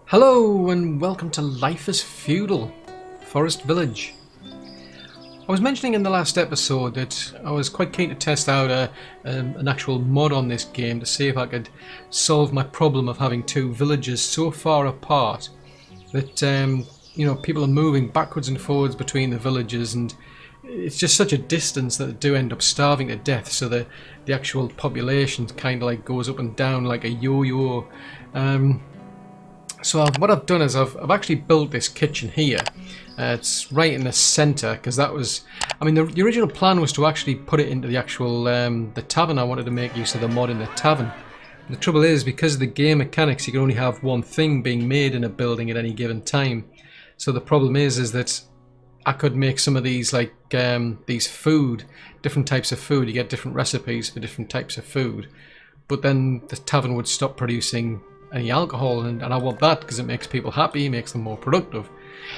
Hello and welcome to Life as Feudal, Forest Village. I was mentioning in the last episode that I was quite keen to test out an actual mod on this game to see if I could solve my problem of having two villages so far apart that people are moving backwards and forwards between the villages, and it's just such a distance that they do end up starving to death, so the actual population kind of like goes up and down like a yo-yo. So what I've done is I've actually built this kitchen here. It's right in the centre because that was, the original plan was to actually put it into the actual the tavern. I wanted to make use of the mod in the tavern. The trouble is, because of the game mechanics, you can only have one thing being made in a building at any given time. So the problem is that I could make some of these like these different types of food. You get different recipes for different types of food, but then the tavern would stop producing any alcohol, and I want that because it makes people happy, makes them more productive.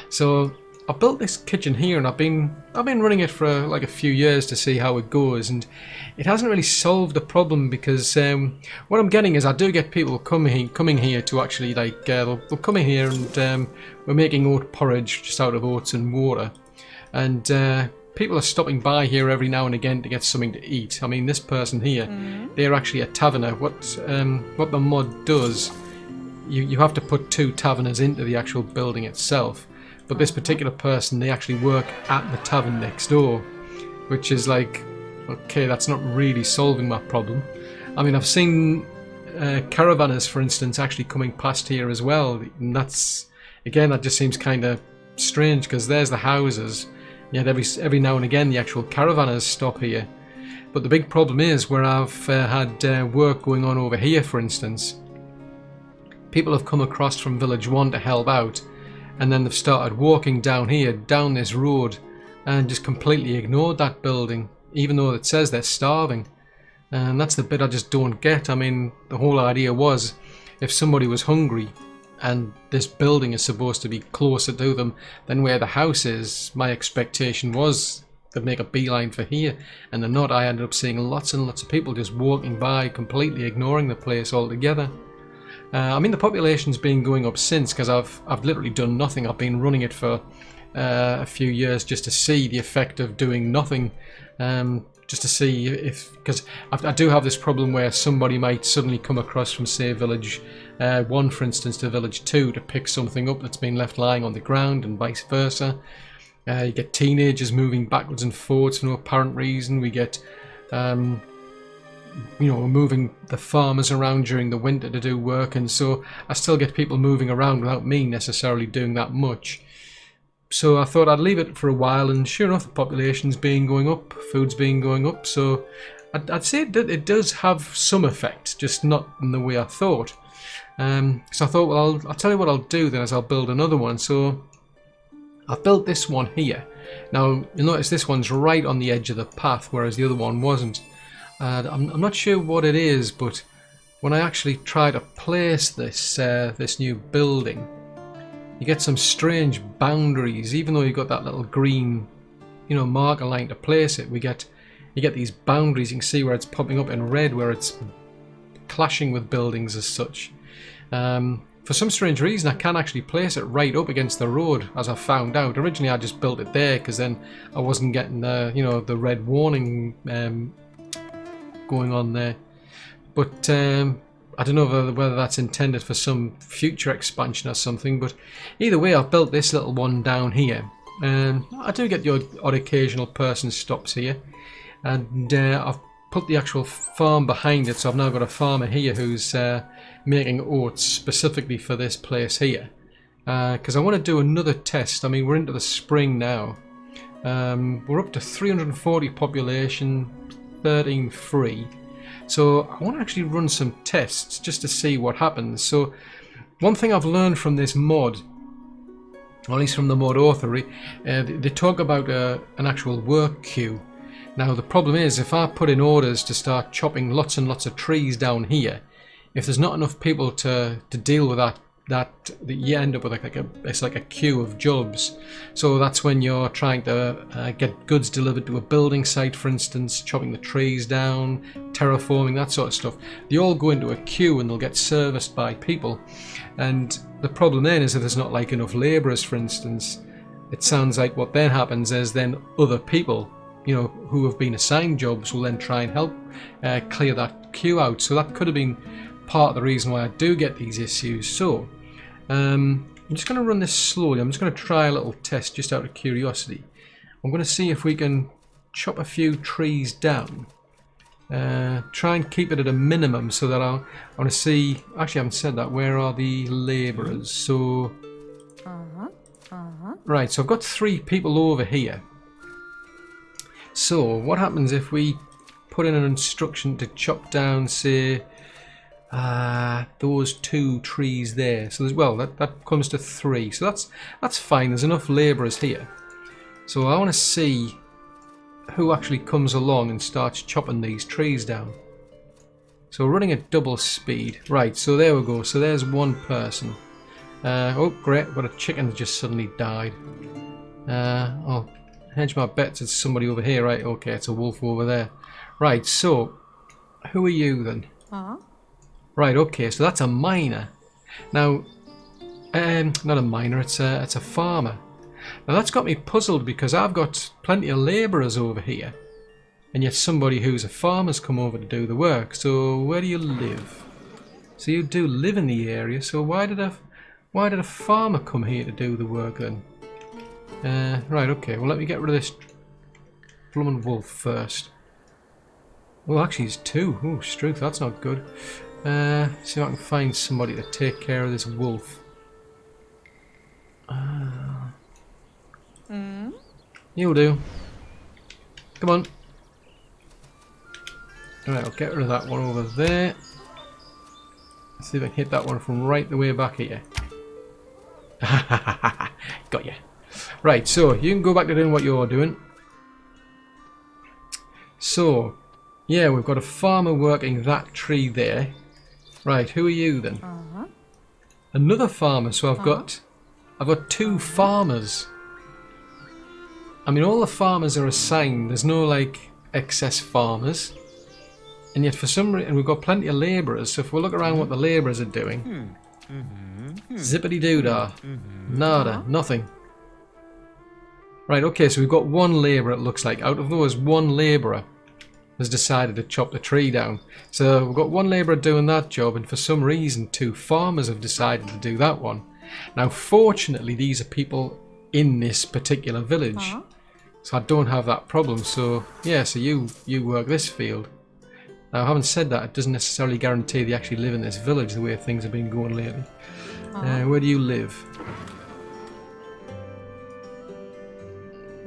So I built this kitchen here, and I've been running it for like a few years to see how it goes, and it hasn't really solved the problem because what I'm getting is I do get people coming here to actually like they'll come in here and we're making oat porridge just out of oats and water, and people are stopping by here every now and again to get something to eat. I mean, this person here, they're actually a taverner. What the mod does, you have to put two taverners into the actual building itself. But this particular person, they actually work at the tavern next door, which is like, okay, that's not really solving my problem. I mean, I've seen caravanners, for instance, actually coming past here as well. And that's, again, that just seems kind of strange because there's the houses. Yet every now and again the actual caravanners stop here. But the big problem is where I've had work going on over here, for instance, people have come across from Village 1 to help out, and then they've started walking down here, down this road, and just completely ignored that building, even though it says they're starving. And that's the bit I just don't get. I mean, the whole idea was, if somebody was hungry, and this building is supposed to be closer to them than where the house is, my expectation was they'd make a beeline for here, and they're not. I ended up seeing lots and lots of people just walking by, completely ignoring the place altogether. The population's been going up since, because I've literally done nothing. I've been running it for a few years just to see the effect of doing nothing, just to see if, because I do have this problem where somebody might suddenly come across from, say, Village 1, for instance, to Village 2 to pick something up that's been left lying on the ground, and vice versa. You get teenagers moving backwards and forwards for no apparent reason. We get moving the farmers around during the winter to do work, and so I still get people moving around without me necessarily doing that much. So I thought I'd leave it for a while, and sure enough, the population's been going up, food's been going up, so I'd say it does have some effect, just not in the way I thought. So I thought, well, I'll tell you what I'll do then, is I'll build another one. So I've built this one here. Now you'll notice this one's right on the edge of the path, whereas the other one wasn't. I'm not sure what it is, but when I actually try to place this new building, you get some strange boundaries. Even though you've got that little green, marker line to place it, you get these boundaries. You can see where it's popping up in red, where it's clashing with buildings as such. For some strange reason, I can actually place it right up against the road, as I found out. Originally, I just built it there because then I wasn't getting the red warning going on there. But I don't know whether that's intended for some future expansion or something. But either way, I've built this little one down here. I do get the odd occasional person stops here, and I've put the actual farm behind it. So I've now got a farmer here who's making oats specifically for this place here, because I want to do another test. I mean, we're into the spring now. We're up to 340 population, 13 free. So I want to actually run some tests just to see what happens. So one thing I've learned from this mod, or at least from the mod author, they talk about an actual work queue. Now the problem is, if I put in orders to start chopping lots and lots of trees down here, if there's not enough people to deal with that that you end up with it's like a queue of jobs. So that's when you're trying to get goods delivered to a building site, for instance, chopping the trees down, terraforming, that sort of stuff. They all go into a queue and they'll get serviced by people. And the problem then is if there's not like enough labourers, for instance, it sounds like what then happens is then other people, you know, who have been assigned jobs will then try and help clear that queue out. So that could have been part of the reason why I do get these issues. So I'm just going to run this slowly. I'm just going to try a little test just out of curiosity. I'm going to see if we can chop a few trees down. Try and keep it at a minimum so that I want to see... Actually, I haven't said that. Where are the labourers? So... Right, so I've got 3 people over here. So what happens if we put in an instruction to chop down, say... those 2 trees there. So as well, that comes to 3. So that's fine. There's enough labourers here. So I want to see who actually comes along and starts chopping these trees down. So running at double speed. Right, so there we go. So there's 1 person. Oh great, but a chicken just suddenly died. I'll hedge my bets it's somebody over here. Right, okay, it's a wolf over there. Right, so who are you then? Right, okay, so that's a miner. Now, not a miner, it's a farmer. Now that's got me puzzled because I've got plenty of labourers over here, and yet somebody who's a farmer's come over to do the work. So where do you live? So you do live in the area. So why did a farmer come here to do the work then? Right, okay. Well, let me get rid of this blooming wolf first. Well, actually, he's 2. Oh, struth, that's not good. See if I can find somebody to take care of this wolf. You'll do. Come on. Alright, I'll get rid of that one over there. Let's see if I can hit that one from right the way back here. Got you. Right, so you can go back to doing what you're doing. So, yeah, we've got a farmer working that tree there. Right, who are you then? Another farmer. So I've got 2 farmers. I mean, all the farmers are assigned. There's no like excess farmers, and yet for some reason we've got plenty of labourers. So if we look around what the labourers are doing, zippity doo dah, nada, nothing. Right, okay, so we've got 1 labourer. It looks like out of those, 1 labourer has decided to chop the tree down. So we've got 1 labourer doing that job, and for some reason 2 farmers have decided to do that one. Now fortunately these are people in this particular village, so I don't have that problem. So yeah, so you work this field. Now having said that, it doesn't necessarily guarantee they actually live in this village the way things have been going lately. Where do you live?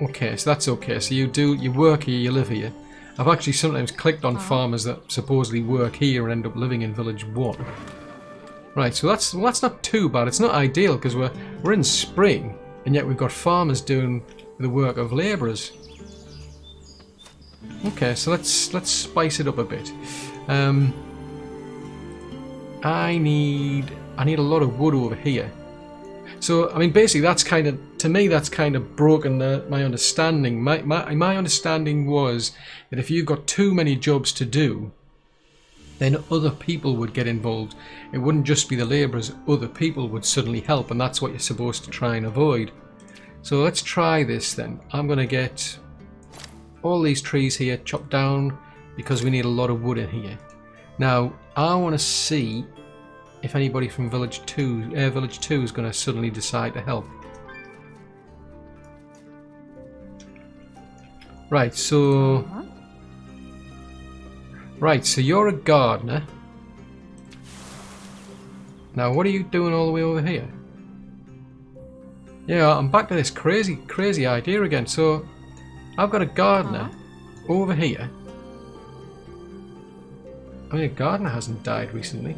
Okay, so that's okay. So you work here, you live here. I've actually sometimes clicked on farmers that supposedly work here and end up living in village 1. Right, so that's not too bad. It's not ideal because we're in spring, and yet we've got farmers doing the work of labourers. Okay, so let's spice it up a bit. I need a lot of wood over here. So I mean, basically, that's kind of, to me, that's kind of broken my understanding. My understanding was that if you've got too many jobs to do, then other people would get involved. It wouldn't just be the labourers, other people would suddenly help, and that's what you're supposed to try and avoid. So let's try this then. I'm going to get all these trees here chopped down because we need a lot of wood in here. Now, I want to see if anybody from Village 2 is going to suddenly decide to help. Right, so... Right, so you're a gardener. Now, what are you doing all the way over here? Yeah, I'm back to this crazy idea again. So, I've got a gardener over here. I mean, a gardener hasn't died recently.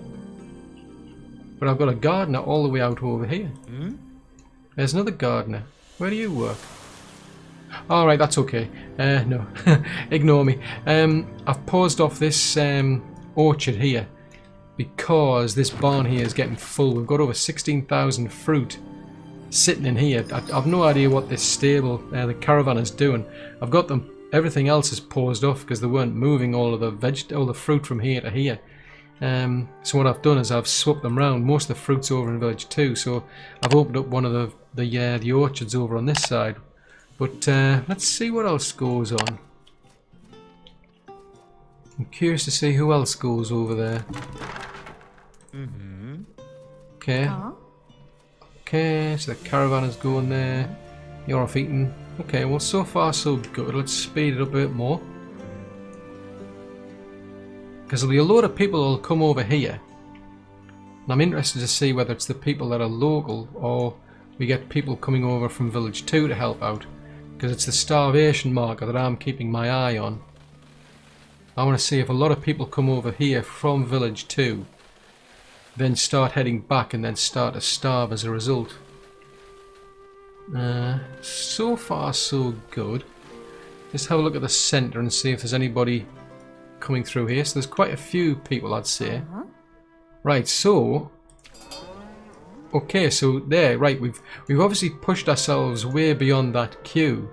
But I've got a gardener all the way out over here. There's another gardener. Where do you work? Alright, that's okay. No, ignore me. I've paused off this orchard here. because this barn here is getting full. We've got over 16,000 fruit sitting in here. I've no idea what this stable, the caravan, is doing. I've got them. Everything else is paused off because they weren't moving all the fruit from here to here. So what I've done is I've swapped them around. Most of the fruit's over in village 2, so I've opened up one of the orchards over on this side. But let's see what else goes on. I'm curious to see who else goes over there. Okay. Okay, so the caravan is going there. You're off eating. Okay, well, so far so good. Let's speed it up a bit more. Because there'll be a load of people that'll come over here. And I'm interested to see whether it's the people that are local or we get people coming over from village 2 to help out. Because it's the starvation marker that I'm keeping my eye on. I want to see if a lot of people come over here from village 2, then start heading back and then start to starve as a result. So far so good. Just have a look at the centre and see if there's anybody coming through here. So there's quite a few people, I'd say. Right, so okay, so there, right, we've obviously pushed ourselves way beyond that queue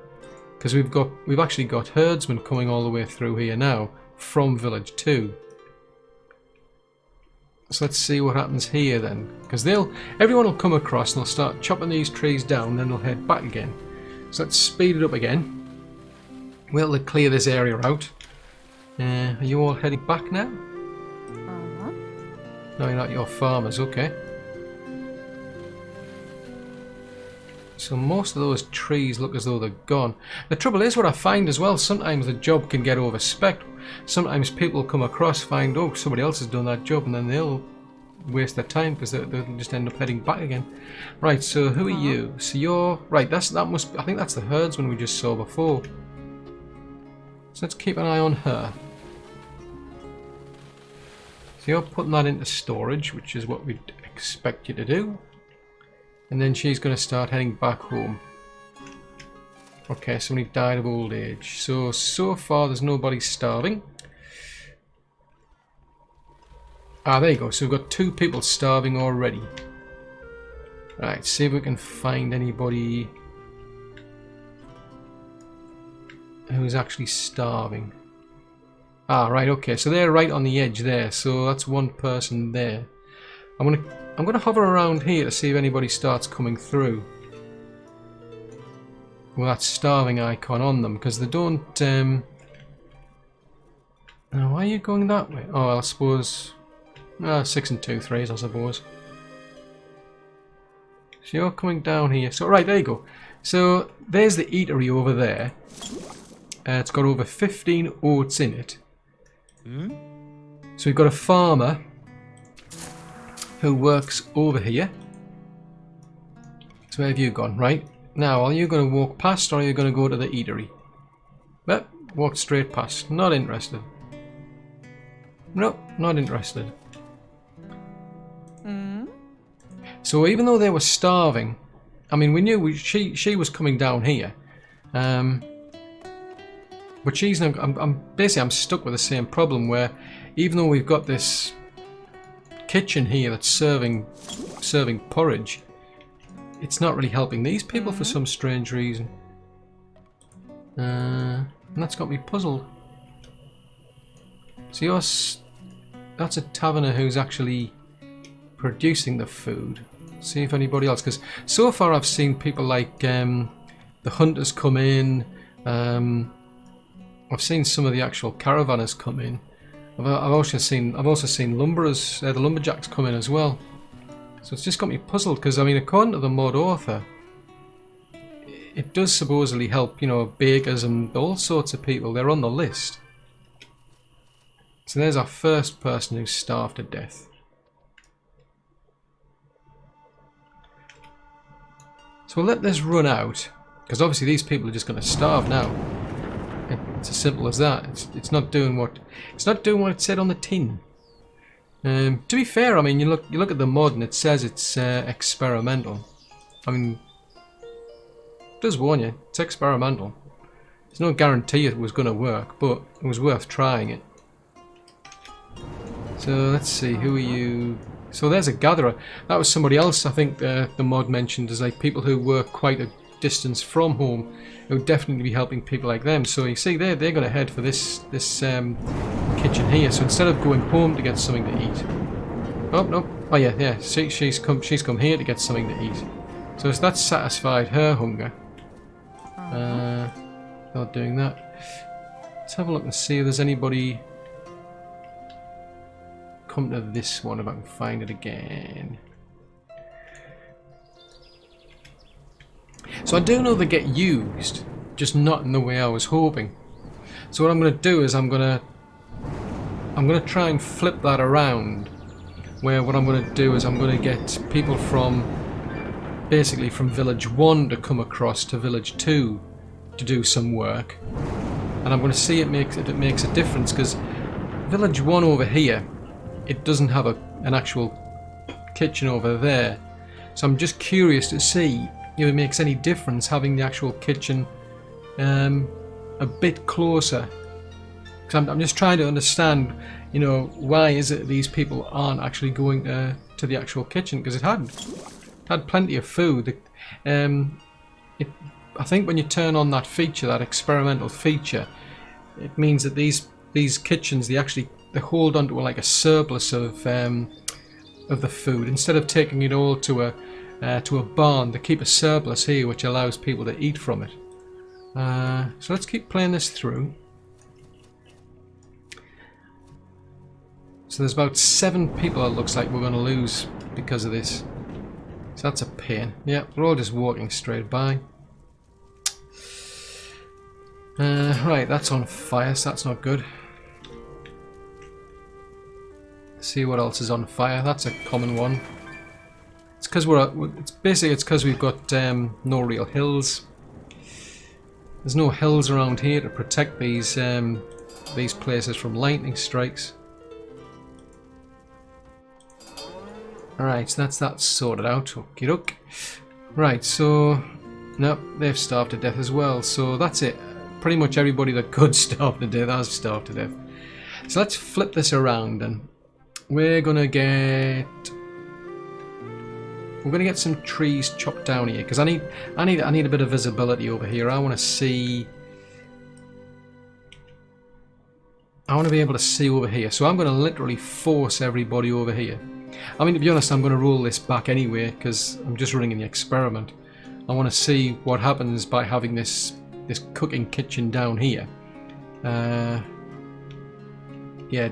because we've actually got herdsmen coming all the way through here now from village 2. So let's see what happens here then, because everyone will come across and they'll start chopping these trees down, then they'll head back again. So let's speed it up again. We'll clear this area out. Are you all heading back now? No, you're not. Your farmers, okay. So most of those trees look as though they're gone. The trouble is, what I find as well, sometimes the job can get over-spec'd. Sometimes people come across, find, oh, somebody else has done that job, and then they'll waste their time because they'll just end up heading back again. Right, so who are you? So you're... Right, I think that's the herdsman we just saw before. So let's keep an eye on her. So you're putting that into storage, which is what we'd expect you to do. And then she's going to start heading back home. Okay, somebody died of old age. So far there's nobody starving. Ah, there you go. So we've got 2 people starving already. Right, see if we can find anybody who's actually starving. Ah, right, okay. So they're right on the edge there. So that's one person there. I'm gonna hover around here to see if anybody starts coming through with that starving icon on them, because they don't. Now, why are you going that way? Oh, I suppose 6 and 2 3s, I suppose. So you're coming down here. So right, there you go. So there's the eatery over there. It's got over 15 oats in it. So we've got a farmer who works over here. So where have you gone? Right. Now, are you going to walk past or are you going to go to the eatery? Well, walk straight past. Not interested. Nope, not interested. So even though they were starving, I mean, we knew she was coming down here. But she's now, I'm stuck with the same problem where even though we've got this kitchen here that's serving porridge, it's not really helping these people for some strange reason. And that's got me puzzled. So that's a taverner who's actually producing the food. See if anybody else, because so far I've seen people like the hunters come in. I've seen some of the actual caravanners come in. I've also seen lumberers, the lumberjacks come in as well. So it's just got me puzzled because, I mean, according to the mod author, it does supposedly help, you know, bakers and all sorts of people. They're on the list. So there's our first person who's starved to death. So we'll let this run out because obviously these people are just going to starve now. It's as simple as that. It's not doing what it said on the tin. To be fair, I mean, you look at the mod and it says it's experimental. I mean, it does warn you, it's experimental. There's no guarantee it was going to work, but it was worth trying it. So let's see, who are you? So there's a gatherer. That was somebody else I think the mod mentioned, as like people who work quite a distance from home. It would definitely be helping people like them. So you see they're going to head for this kitchen here. So instead of going home to get something to eat. Oh no. Oh yeah. She's come here to get something to eat. So that's satisfied her hunger. Not doing that. Let's have a look and see if there's anybody. Come to this one if I can find it again. So I do know they get used, just not in the way I was hoping. So what I'm going to do is I'm going to try and flip that around, where what I'm going to do is I'm going to get people from basically from village 1 to come across to village 2 to do some work, and I'm going to see if it makes a difference, because village 1 over here, it doesn't have an actual kitchen over there. So I'm just curious to see if it makes any difference having the actual kitchen a bit closer. Because I'm just trying to understand, you know, why is it these people aren't actually going to the actual kitchen? Because it had plenty of food. I think when you turn on that feature, that experimental feature, it means that these kitchens, they hold onto like a surplus of the food. Instead of taking it all to a barn, they keep a surplus here, which allows people to eat from it. So let's keep playing this through. So there's about 7 people it looks like we're going to lose because of this. So that's a pain. Yeah, we're all just walking straight by. Right, that's on fire, so that's not good. See what else is on fire. That's a common one. It's because it's because we've got no real hills. There's no hills around here to protect these places from lightning strikes. Alright, so that's that sorted out. Okie doke. Right, so nope, they've starved to death as well. So that's it. Pretty much everybody that could starve to death has starved to death. So let's flip this around and we're gonna get some trees chopped down here, because I need a bit of visibility over here. I want to be able to see over here. So I'm going to literally force everybody over here. I mean, to be honest, I'm going to roll this back anyway, because I'm just running the experiment. I want to see what happens by having this cooking kitchen down here. Yeah,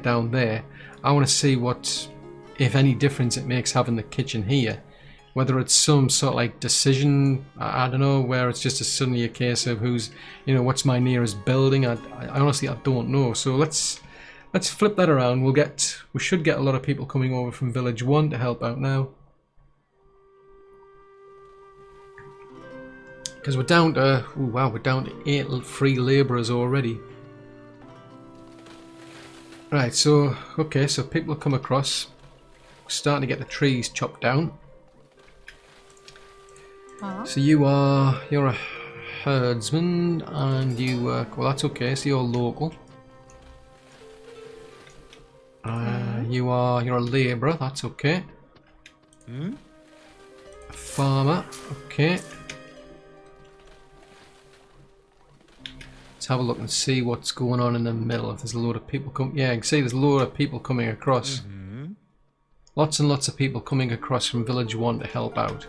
down there. I want to see what, if any difference it makes having the kitchen here. Whether it's some sort of like decision, I don't know, where it's just suddenly a case of who's, you know, what's my nearest building. I honestly, I don't know. So let's flip that around. We should get a lot of people coming over from village 1 to help out now. Because we're down to, oh wow, we're down to 8 free labourers already. Right, so, okay, so people come across. We're starting to get the trees chopped down. So you're a herdsman, and you work, well that's okay, so you're local. You're a labourer, that's okay. A farmer, okay. Let's have a look and see what's going on in the middle. If there's a load of people yeah, you can see there's a load of people coming across. Lots and lots of people coming across from village 1 to help out.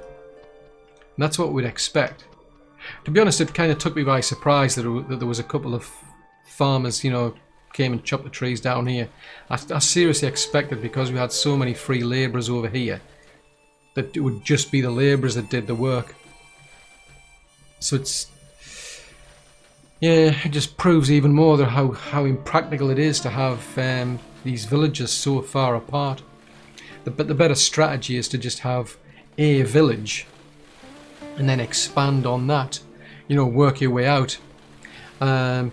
And that's what we'd expect. To be honest, it kind of took me by surprise that there was a couple of farmers, you know, came and chopped the trees down here. I seriously expected, because we had so many free labourers over here, that it would just be the labourers that did the work. So yeah, it just proves even more that how impractical it is to have these villages so far apart. But the better strategy is to just have a village and then expand on that, you know, work your way out. The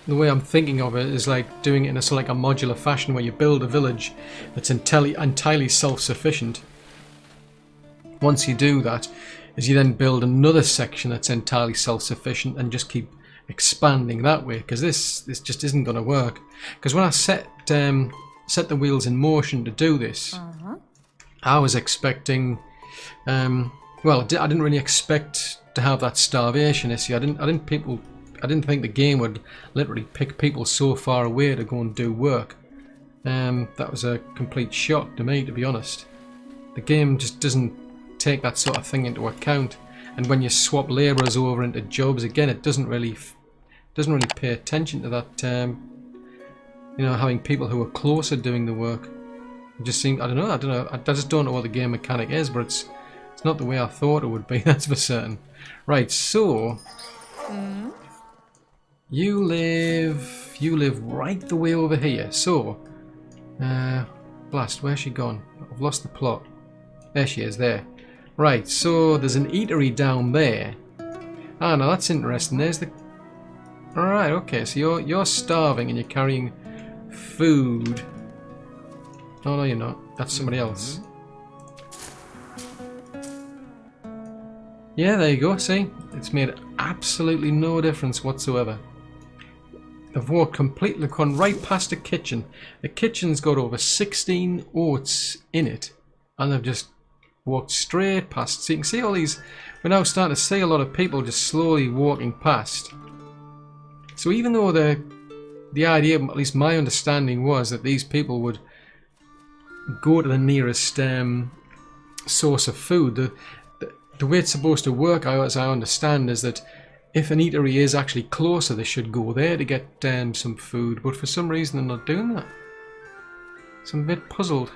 way I'm thinking of it is like doing it in a sort of like a modular fashion, where you build a village that's entirely self-sufficient. Once you do that, is you then build another section that's entirely self-sufficient and just keep expanding that way, because this just isn't going to work. Because when I set set the wheels in motion to do this. I was expecting, well, I didn't really expect to have that starvation issue. I didn't think the game would literally pick people so far away to go and do work. That was a complete shock to me, to be honest. The game just doesn't take that sort of thing into account, and when you swap labourers over into jobs again, it doesn't really pay attention to that. You know, having people who are closer doing the work. It just seems, I don't know. I just don't know what the game mechanic is, but it's not the way I thought it would be. That's for certain. Right, so you live right the way over here. So, blast, where's she gone? I've lost the plot. There she is, there. Right, so there's an eatery down there. Ah, no, that's interesting. There's the... Alright, okay, so you're starving and you're carrying food. Oh, no, you're not. That's somebody else. Yeah, there you go, see? It's made absolutely no difference whatsoever. They've walked completely, gone right past the kitchen. The kitchen's got over 16 oats in it, and they've just walked straight past. So you can see all these, we're now starting to see a lot of people just slowly walking past. So even though the idea, at least my understanding, was that these people would go to the nearest source of food, the way it's supposed to work, as I understand, is that if an eatery is actually closer, they should go there to get some food, but for some reason they're not doing that. So I'm a bit puzzled.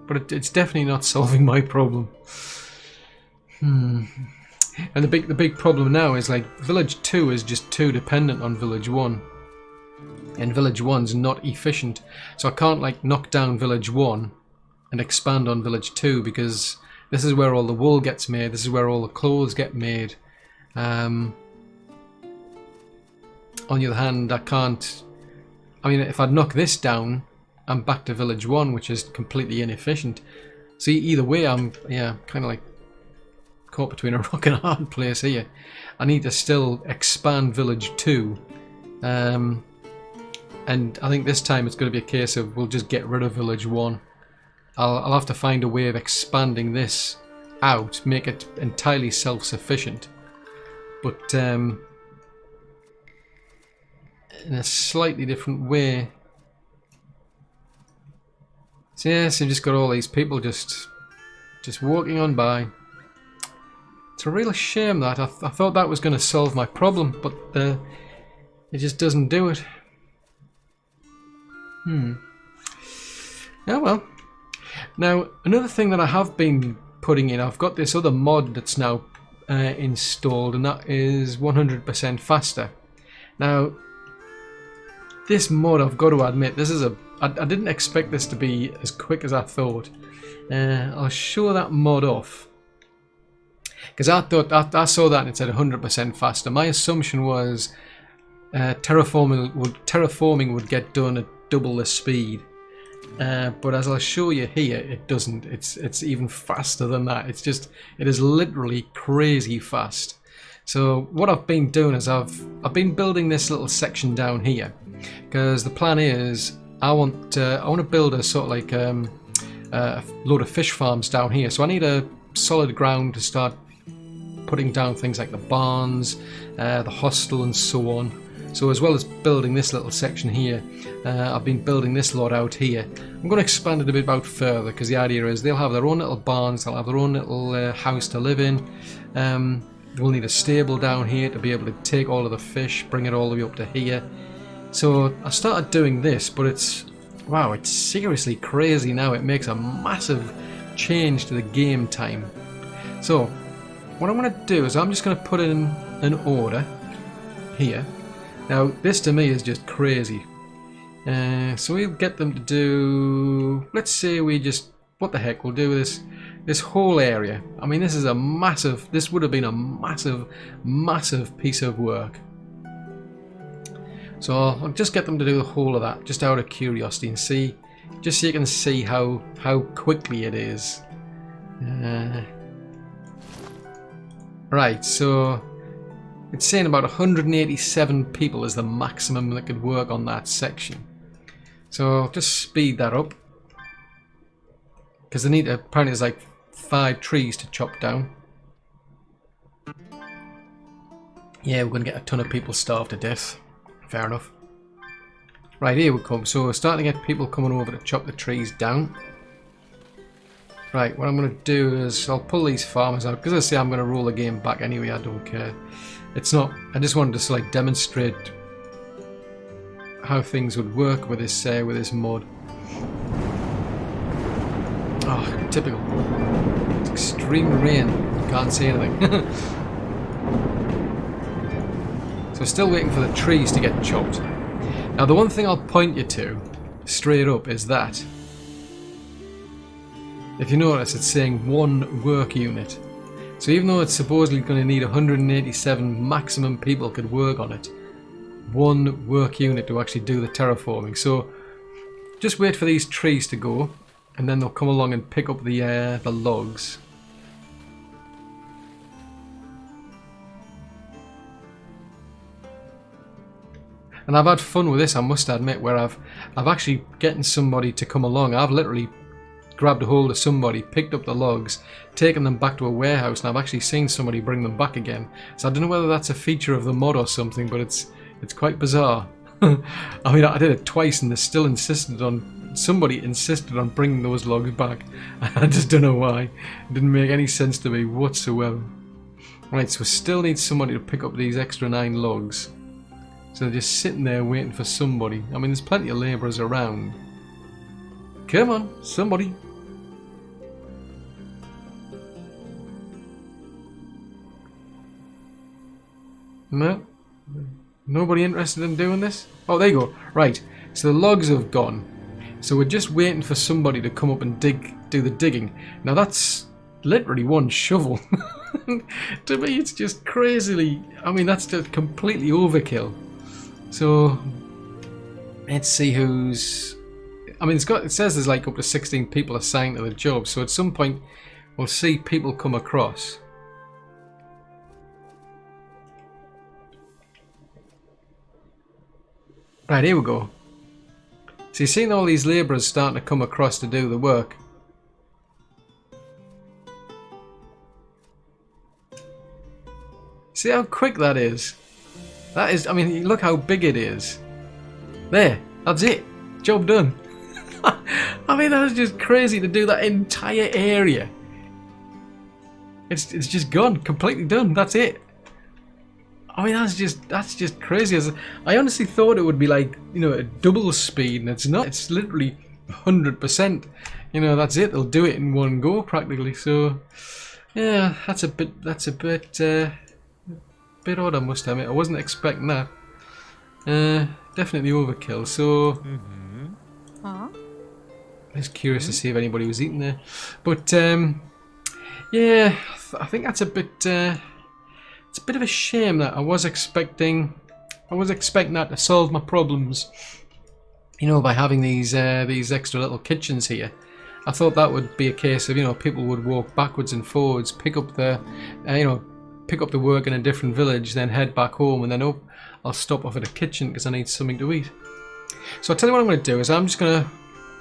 But it's definitely not solving my problem. And the big problem now is, like, Village 2 is just too dependent on Village 1. And Village 1's not efficient. So I can't, like, knock down Village 1 and expand on Village 2, because this is where all the wool gets made, this is where all the clothes get made. On the other hand, I can't... I mean, if I'd knock this down, I'm back to Village 1, which is completely inefficient. So either way, I'm, yeah, kind of like caught between a rock and a hard place here. I need to still expand Village 2. And I think this time it's going to be a case of we'll just get rid of Village 1. I'll have to find a way of expanding this out, make it entirely self-sufficient, but in a slightly different way. So yes, you've just got all these people just walking on by. It's a real shame that I thought that was going to solve my problem, but it just doesn't do it. Oh well. Now, another thing that I have been putting in, I've got this other mod that's now installed, and that is 100% faster. Now, this mod, I've got to admit, this is I didn't expect this to be as quick as I thought. I'll show that mod off, because I thought I saw that and it said 100% faster. My assumption was terraforming would get done at double the speed. But as I'll show you here, it doesn't. It's even faster than that. It is literally crazy fast. So what I've been doing is I've been building this little section down here, because the plan is I want to build a sort of like a load of fish farms down here. So I need a solid ground to start putting down things like the barns, the hostel, and so on. So as well as building this little section here, I've been building this lot out here. I'm going to expand it a bit out further, because the idea is they'll have their own little barns, they'll have their own little house to live in. We'll need a stable down here to be able to take all of the fish, bring it all the way up to here. So I started doing this, but it's seriously crazy now. It makes a massive change to the game time. So what I'm going to do is I'm just going to put in an order here. Now, this to me is just crazy. So we'll get them to do... Let's say we just... What the heck, we'll do this whole area. I mean, this is a massive... This would have been a massive, massive piece of work. So I'll just get them to do the whole of that, just out of curiosity, and see... Just so you can see how quickly it is. Right, so... It's saying about 187 people is the maximum that could work on that section. So I'll just speed that up. Because they need to, apparently there's like 5 trees to chop down. Yeah, we're going to get a ton of people starved to death. Fair enough. Right, here we come. So we're starting to get people coming over to chop the trees down. Right, what I'm going to do is I'll pull these farmers out. Because I say I'm going to roll the game back anyway, I don't care. It's not, I just wanted to like demonstrate how things would work with this mod. Oh, typical. It's extreme rain. Can't see anything. So still waiting for the trees to get chopped. Now the one thing I'll point you to, straight up, is that. If you notice, it's saying 1 work unit. So even though it's supposedly going to need 187 maximum people could work on it, 1 work unit to actually do the terraforming. So just wait for these trees to go, and then they'll come along and pick up the logs. And I've had fun with this, I must admit, where I've actually getting somebody to come along. I've literally grabbed a hold of somebody, picked up the logs, taken them back to a warehouse, and I've actually seen somebody bring them back again. So I don't know whether that's a feature of the mod or something, but it's quite bizarre. I mean, I did it twice, and somebody insisted on bringing those logs back. I just don't know why. It didn't make any sense to me whatsoever. Right, so we still need somebody to pick up these extra 9 logs. So they're just sitting there waiting for somebody. I mean, there's plenty of labourers around. Come on, somebody. No? Nobody interested in doing this? Oh, there you go. Right, so the logs have gone. So we're just waiting for somebody to come up and do the digging. Now that's literally 1 shovel. To me, it's just crazily... I mean, that's just completely overkill. So let's see who's. I mean, it says there's like up to 16 people assigned to the job. So at some point, we'll see people come across. Right, here we go. So you're seeing all these labourers starting to come across to do the work. See how quick that is? That is, I mean, look how big it is. There, that's it. Job done. I mean, that is just crazy to do that entire area. It's just gone, completely done. That's it. I mean, that's just crazy. I honestly thought it would be like, you know, a double speed, and it's not. It's literally 100%. You know, that's it. They'll do it in 1 go practically. So, yeah, that's a bit odd, I must admit. I wasn't expecting that. Definitely overkill. So, I was curious to see if anybody was eating there. But yeah, I think that's a bit. It's a bit of a shame that I was expecting that to solve my problems. You know, by having these extra little kitchens here. I thought that would be a case of, you know, people would walk backwards and forwards, pick up the work in a different village, then head back home, and then I'll stop off at a kitchen because I need something to eat. So I'll tell you what I'm going to do is I'm just going to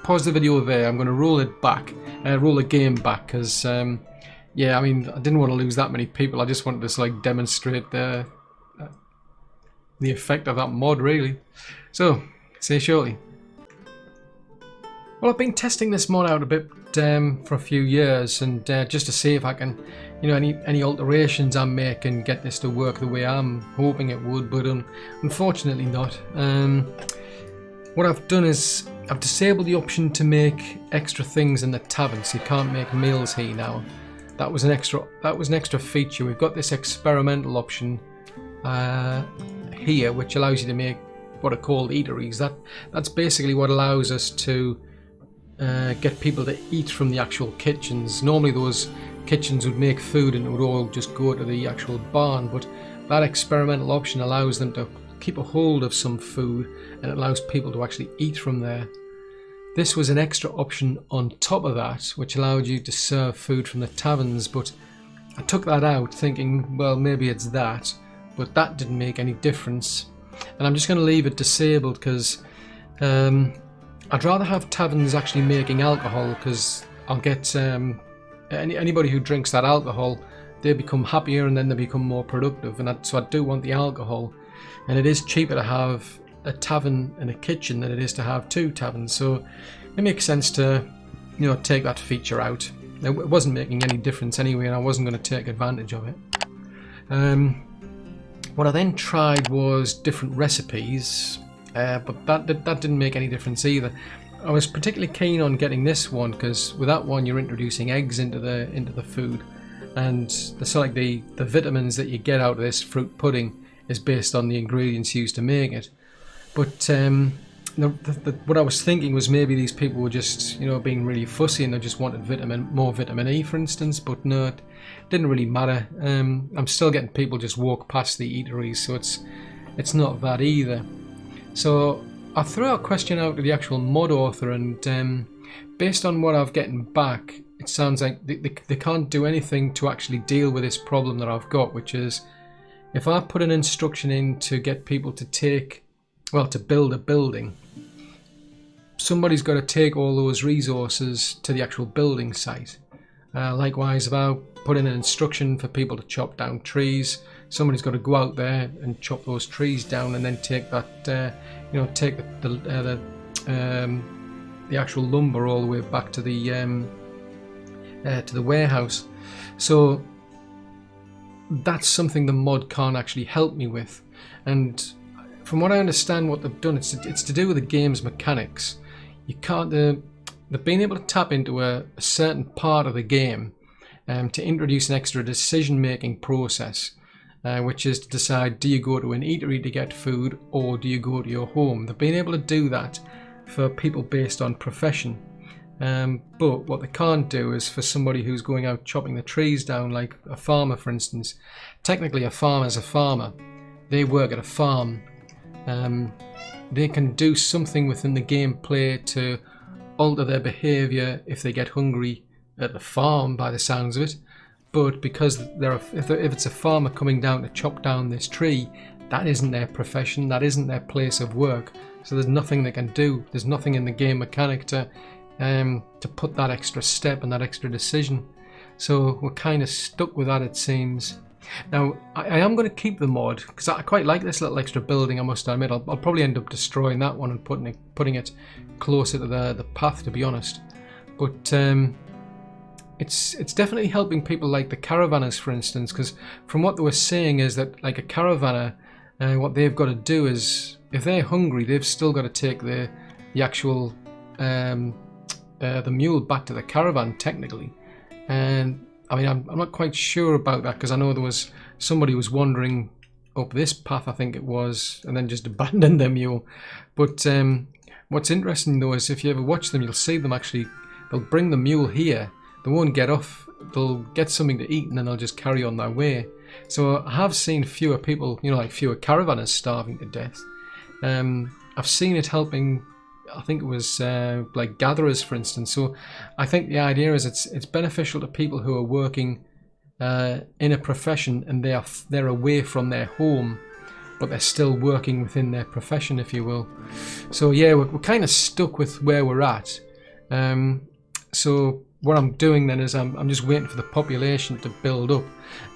pause the video there. I'm going to roll it back, roll the game back, because yeah, I mean, I didn't want to lose that many people. I just wanted to like demonstrate the effect of that mod, really. So, see you shortly. Well, I've been testing this mod out a bit for a few years, and just to see if I can, you know, any alterations I make and get this to work the way I'm hoping it would, but unfortunately not. What I've done is I've disabled the option to make extra things in the tavern, so you can't make meals here now. That was an extra feature. We've got this experimental option here, which allows you to make what are called eateries. That's basically what allows us to get people to eat from the actual kitchens. Normally those kitchens would make food and it would all just go to the actual barn, but that experimental option allows them to keep a hold of some food, and it allows people to actually eat from there. This was an extra option on top of that, which allowed you to serve food from the taverns, but I took that out thinking, well, maybe it's that, but that didn't make any difference. And I'm just going to leave it disabled because I'd rather have taverns actually making alcohol, because I'll get anybody who drinks that alcohol, they become happier and then they become more productive, and so I do want the alcohol. And it is cheaper to have a tavern and a kitchen than it is to have 2 taverns, so it makes sense to, you know, take that feature out. It wasn't making any difference anyway, and I wasn't going to take advantage of it. What I then tried was different recipes, but that didn't make any difference either. I was particularly keen on getting this one, because with that one you're introducing eggs into the food, and the sort of the vitamins that you get out of this fruit pudding is based on the ingredients used to make it. But what I was thinking was maybe these people were just, you know, being really fussy and they just wanted more vitamin E, for instance. But no, it didn't really matter. I'm still getting people just walk past the eateries, so it's not that either. So I threw a question out to the actual mod author, and based on what I've gotten back, it sounds like they can't do anything to actually deal with this problem that I've got, which is if I put an instruction in to get people to build a building, somebody's got to take all those resources to the actual building site. Likewise, if I put in an instruction for people to chop down trees, somebody's got to go out there and chop those trees down and then take that, take the actual lumber all the way back to the warehouse. So that's something the mod can't actually help me with. And from what I understand, what they've done, it's to do with the game's mechanics. You can't. They've been able to tap into a certain part of the game to introduce an extra decision-making process, which is to decide: do you go to an eatery to get food, or do you go to your home? They've been able to do that for people based on profession. But what they can't do is for somebody who's going out chopping the trees down, like a farmer, for instance. Technically, a farmer's a farmer. They work at a farm. They can do something within the gameplay to alter their behaviour if they get hungry at the farm, by the sounds of it. But because if it's a farmer coming down to chop down this tree, that isn't their profession, that isn't their place of work. So there's nothing they can do. There's nothing in the game mechanic to put that extra step and that extra decision. So we're kind of stuck with that, it seems. Now, I am going to keep the mod because I quite like this little extra building, I must admit. I'll probably end up destroying that one and putting it closer to the path, to be honest. But it's definitely helping people like the caravanners, for instance, because from what they were saying is that, like, a caravaner, what they've got to do is, if they're hungry, they've still got to take the actual the mule back to the caravan, technically. And I mean, I'm not quite sure about that, because I know there was somebody was wandering up this path, I think it was, and then just abandoned their mule. But what's interesting though is if you ever watch them, you'll see them actually, they'll bring the mule here, they won't get off, they'll get something to eat and then they'll just carry on their way. So I have seen fewer people, like fewer caravanners starving to death. I've seen it helping, I think it was like gatherers, for instance. So I think the idea is it's beneficial to people who are working in a profession and they're away from their home, but they're still working within their profession, if you will. So yeah, we're kind of stuck with where we're at. So what I'm doing then is I'm just waiting for the population to build up,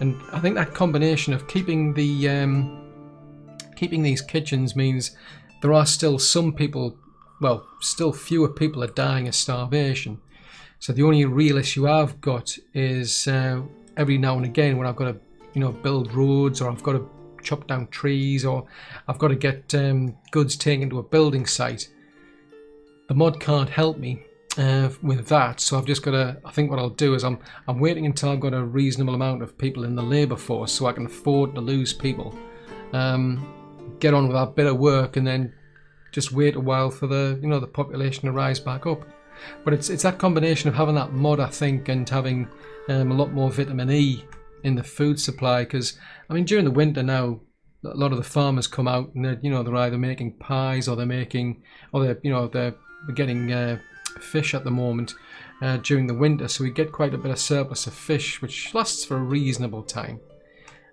and I think that combination of keeping these kitchens means there are still some people. Well, still fewer people are dying of starvation. So the only real issue I've got is every now and again when I've got to, build roads, or I've got to chop down trees, or I've got to get goods taken to a building site. The mod can't help me with that, so I've just got to. I think what I'll do is I'm waiting until I've got a reasonable amount of people in the labour force, so I can afford to lose people. Get on with that bit of work, and then just wait a while for the population to rise back up. But it's that combination of having that mod, I think, and having a lot more vitamin E in the food supply. Because I mean, during the winter now, a lot of the farmers come out and they're either making pies, or they're getting fish at the moment during the winter. So we get quite a bit of surplus of fish, which lasts for a reasonable time,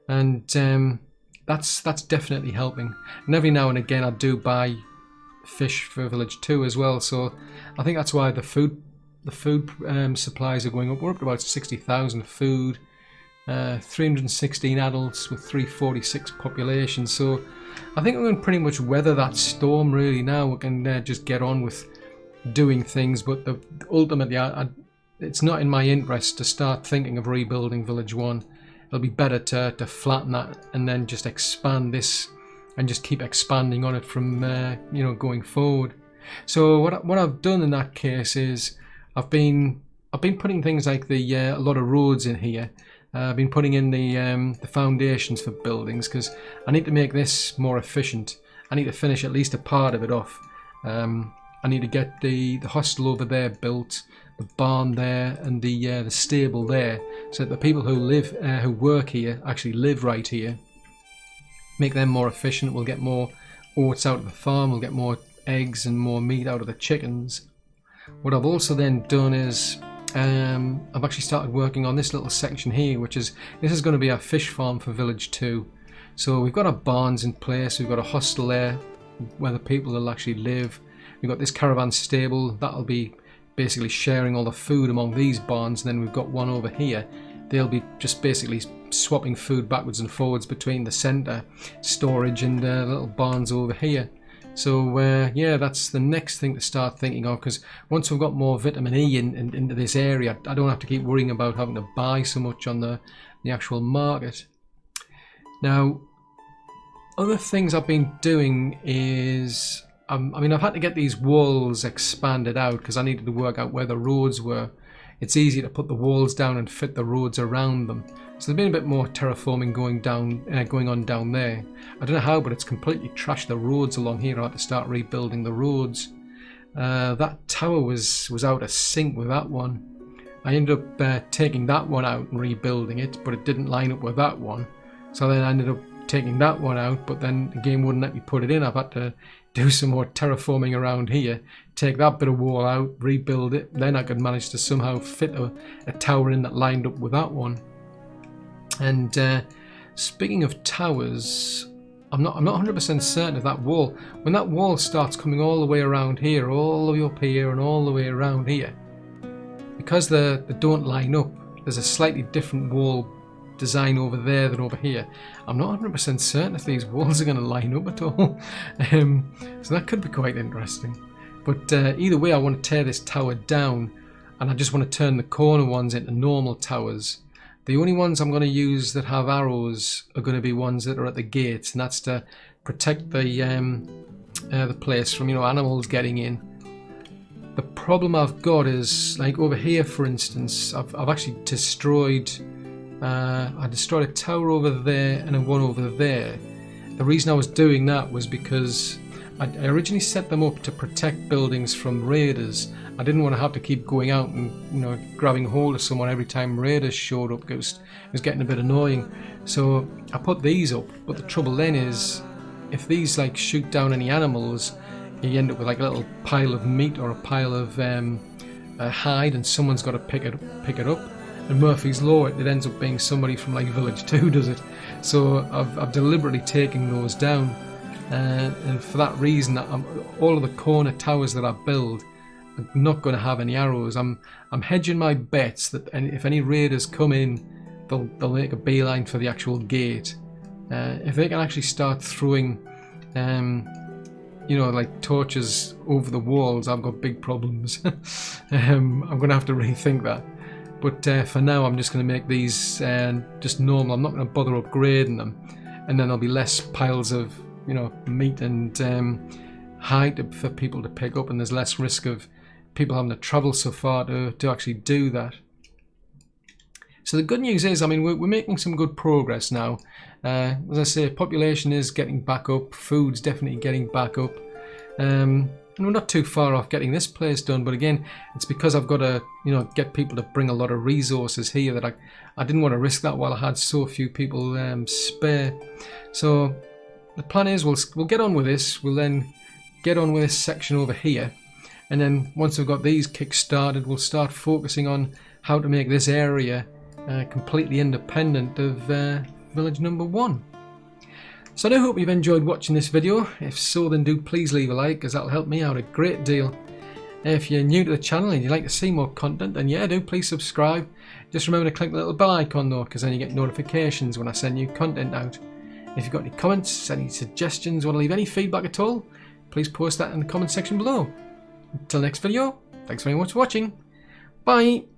and that's definitely helping. And every now and again, I do buy fish for village 2 as well. So I think that's why the food supplies are going up. We're up to about 60,000 food, 316 adults with 346 population. So I think we can pretty much weather that storm really now. We can just get on with doing things, but ultimately it's not in my interest to start thinking of rebuilding village 1. It'll be better to flatten that and then just expand this and just keep expanding on it from going forward. So what I've done in that case is I've been putting things like a lot of roads in here. I've been putting in the foundations for buildings because I need to make this more efficient. I need to finish at least a part of it off. I need to get the hostel over there built, the barn there, and the stable there, so that the people who work here actually live right here. Make them more efficient. We'll get more oats out of the farm. We'll get more eggs and more meat out of the chickens. What I've also then done is I've actually started working on this little section here, this is going to be our fish farm for village 2. So we've got our barns in place. We've got a hostel there where the people will actually live. We've got this caravan stable that'll be basically sharing all the food among these barns, and then we've got one over here. They'll be just basically swapping food backwards and forwards between the centre storage and little barns over here. So yeah, that's the next thing to start thinking of, because once we've got more vitamin E into this area, I don't have to keep worrying about having to buy so much on the actual market. Now, other things I've been doing is I've had to get these walls expanded out because I needed to work out where the roads were. It's easier to put the walls down and fit the roads around them. So there's been a bit more terraforming going on down there. I don't know how, but it's completely trashed the roads along here. I had to start rebuilding the roads. That tower was out of sync with that one. I ended up taking that one out and rebuilding it, but it didn't line up with that one. So then I ended up taking that one out, but then the game wouldn't let me put it in. I've had to do some more terraforming around here, take that bit of wall out, rebuild it, then I could manage to somehow fit a tower in that lined up with that one. And speaking of towers, I'm not 100% certain of that wall. When that wall starts coming all the way around here, all the way up here, and all the way around here, because they don't line up, there's a slightly different wall design over there than over here. I'm not 100% certain if these walls are going to line up at all. So that could be quite interesting. But either way, I want to tear this tower down, and I just want to turn the corner ones into normal towers. The only ones I'm going to use that have arrows are going to be ones that are at the gates, and that's to protect the place from animals getting in. The problem I've got is, like over here for instance, I've actually destroyed I destroyed a tower over there and a one over there. The reason I was doing that was because I originally set them up to protect buildings from raiders. I didn't want to have to keep going out and grabbing hold of someone every time raiders showed up, because it was getting a bit annoying. So I put these up, but the trouble then is, if these shoot down any animals, you end up with a little pile of meat or a pile of hide, and someone's got to pick it up. And Murphy's Law, it ends up being somebody from Village 2 does it. So I've deliberately taken those down, and for that reason, all of the corner towers that I build are not going to have any arrows. I'm hedging my bets that if any raiders come in, they'll make a beeline for the actual gate. If they can actually start throwing torches over the walls, I've got big problems. I'm going to have to rethink that. But for now, I'm just going to make these just normal. I'm not going to bother upgrading them, and then there'll be less piles of meat and hide for people to pick up, and there's less risk of people having to travel so far to actually do that. So the good news is, we're making some good progress now. As I say, population is getting back up, food's definitely getting back up. And we're not too far off getting this place done, but again, it's because I've got to, get people to bring a lot of resources here that I didn't want to risk that while I had so few people spare. So the plan is we'll get on with this. We'll then get on with this section over here, and then once we've got these kick-started, we'll start focusing on how to make this area completely independent of village number 1. So I do hope you've enjoyed watching this video. If so, then do please leave a like, as that'll help me out a great deal. If you're new to the channel and you'd like to see more content, then yeah, do please subscribe. Just remember to click the little bell icon though, because then you get notifications when I send new content out. If you've got any comments, any suggestions, want to leave any feedback at all, please post that in the comment section below. Until next video, thanks very much for watching. Bye!